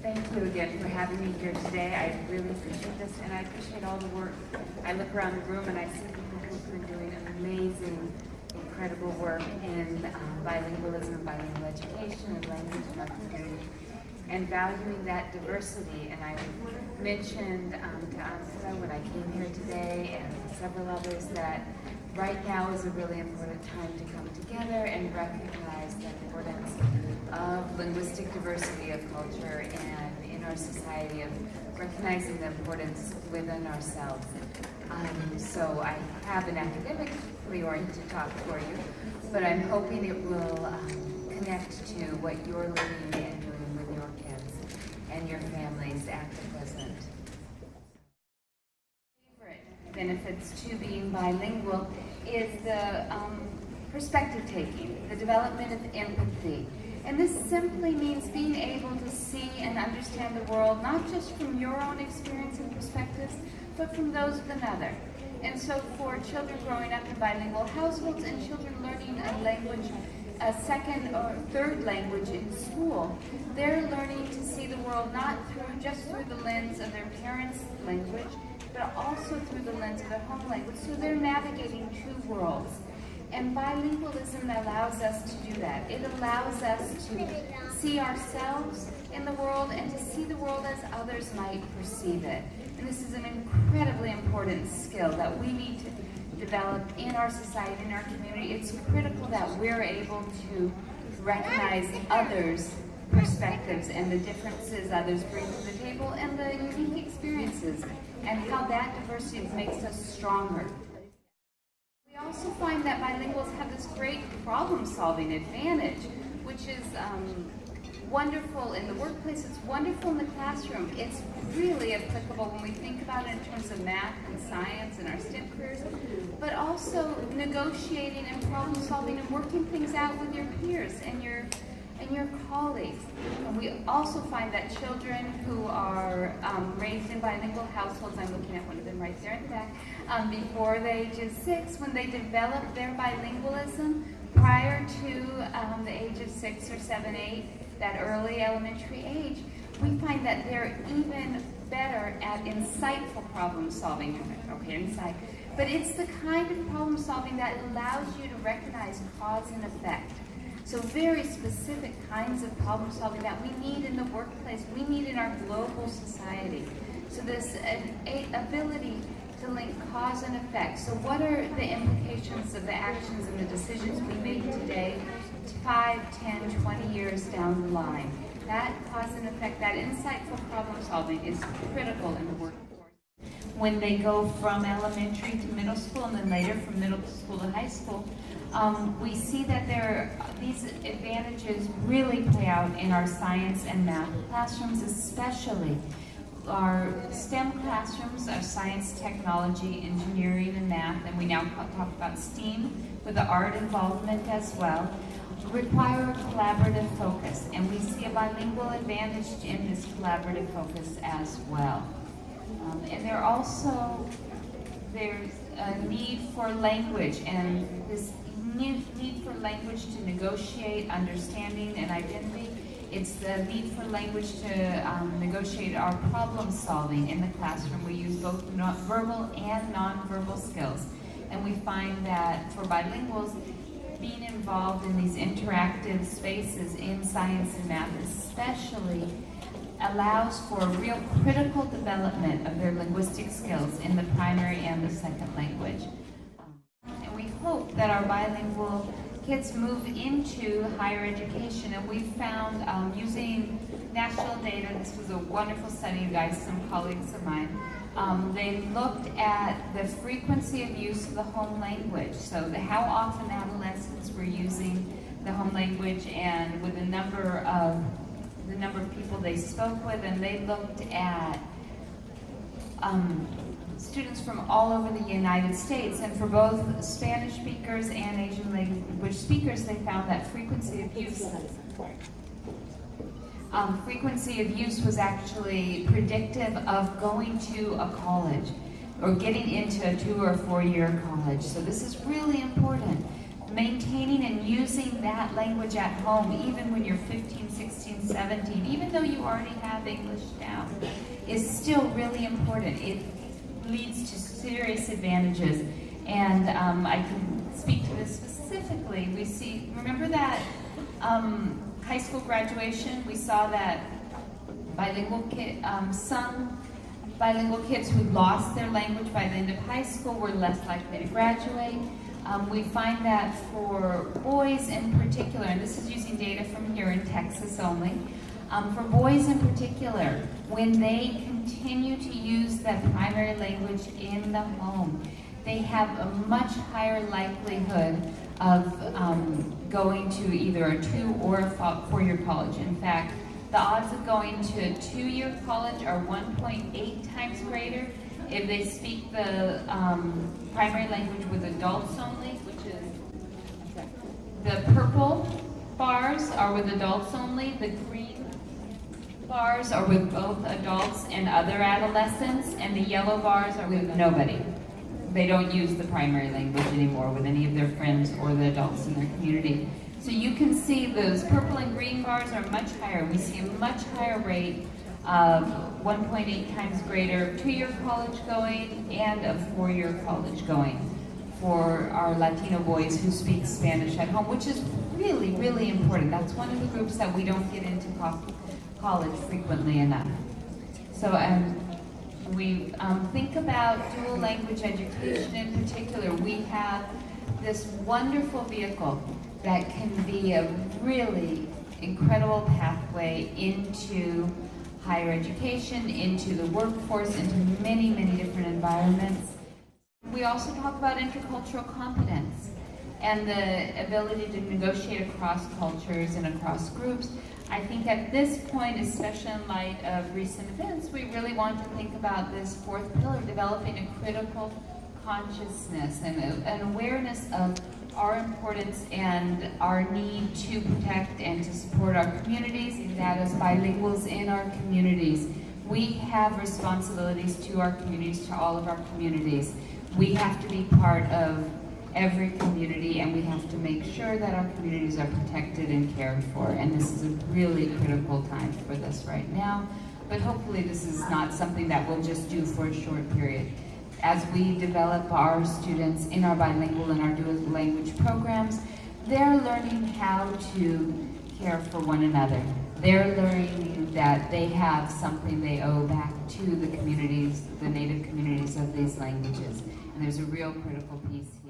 Thank you again for having me here today. I really appreciate this, and I appreciate all the work. I look around the room and I see people who've been doing amazing, incredible work in bilingualism, bilingual education, and language in our community, and valuing that diversity. And I mentioned to Ansara when I came here today, and several others, that right now is a really important time to come together and recognize the importance of linguistic diversity of culture and in our society, of recognizing the importance within ourselves. So I have an academically oriented talk for you, but I'm hoping it will connect to what you're living and doing with your kids and your families at the present. Benefits to being bilingual is the perspective taking, the development of empathy. And this simply means being able to see and understand the world, not just from your own experience and perspectives, but from those of another. And so for children growing up in bilingual households and children learning a language, a second or third language in school, they're learning to see the world not just through the lens of their parents' language, but also through the lens of their home language. So they're navigating two worlds. And bilingualism allows us to do that. It allows us to see ourselves in the world and to see the world as others might perceive it. And this is an incredibly important skill that we need to develop in our society, in our community. It's critical that we're able to recognize others' perspectives and the differences others bring to the table and the unique experiences, and how that diversity makes us stronger. We also find that bilinguals have this great problem-solving advantage, which is wonderful in the workplace, it's wonderful in the classroom. It's really applicable when we think about it in terms of math and science and our STEM careers, but also negotiating and problem-solving and working things out with your peers and your colleagues. And we also find that children who are raised in bilingual households, I'm looking at one of them right there in the back, before the age of 6, when they develop their bilingualism prior to the age of 6 or 7, 8, that early elementary age, we find that they're even better at insightful problem solving. Okay, insight. But it's the kind of problem solving that allows you to recognize cause and effect. So very specific kinds of problem solving that we need in the workplace, we need in our global society. So this ability to link cause and effect. So what are the implications of the actions and the decisions we make today 5, 10, 20 years down the line? That cause and effect, that insightful problem solving is critical in the workforce. When they go from elementary to middle school and then later from middle school to high school, we see that these advantages really play out in our science and math classrooms, especially our STEM classrooms, our science, technology, engineering, and math, and we now talk about STEAM with the art involvement as well, require a collaborative focus, and we see a bilingual advantage in this collaborative focus as well. And there's a need for language, and this need for language to negotiate understanding and identity. It's the need for language to negotiate our problem solving in the classroom. We use both verbal and non-verbal skills. And we find that for bilinguals, being involved in these interactive spaces in science and math especially allows for a real critical development of their linguistic skills in the primary and the second language. And we hope that our bilingual kids move into higher education, and we found using national data, this was a wonderful study, you guys, some colleagues of mine, they looked at the frequency of use of the home language, so how often adolescents were using the home language and with the number of people they spoke with, and they looked at students from all over the United States, and for both Spanish speakers and Asian language speakers, they found that frequency of use was actually predictive of going to a college or getting into a 2 or 4 year college. So this is really important. maintaining and using that language at home, even when you're 15, 16, 17, even though you already have English down, is still really important. It leads to serious advantages. And I can speak to this specifically. We see, remember that high school graduation, we saw that some bilingual kids who lost their language by the end of high school were less likely to graduate. We find that for boys in particular, and this is using data from here in Texas only, for boys in particular, when they continue to use that primary language in the home, they have a much higher likelihood of going to either a 2- or a 4-year college. In fact, the odds of going to a 2-year college are 1.8 times greater if they speak the primary language with adults only, which is the purple bars are with adults only, the green bars are with both adults and other adolescents, and the yellow bars are with nobody. They don't use the primary language anymore with any of their friends or the adults in their community. So you can see those purple and green bars are much higher. We see a much higher rate of 1.8 times greater 2-year college going and a 4-year college going for our Latino boys who speak Spanish at home, which is really, really important. That's one of the groups that we don't get into college frequently enough. So we think about dual language education in particular. We have this wonderful vehicle that can be a really incredible pathway into higher education, into the workforce, into many, many different environments. We also talk about intercultural competence and the ability to negotiate across cultures and across groups. I think at this point, especially in light of recent events, we really want to think about this fourth pillar, developing a critical consciousness and an awareness of our importance and our need to protect and to support our communities, and that as bilinguals in our communities. We have responsibilities to our communities, to all of our communities. We have to be part of every community, and we have to make sure that our communities are protected and cared for. And this is a really critical time for this right now. But hopefully this is not something that we'll just do for a short period. As we develop our students in our bilingual and our dual language programs, they're learning how to care for one another. They're learning that they have something they owe back to the communities, the native communities of these languages. And there's a real critical piece here.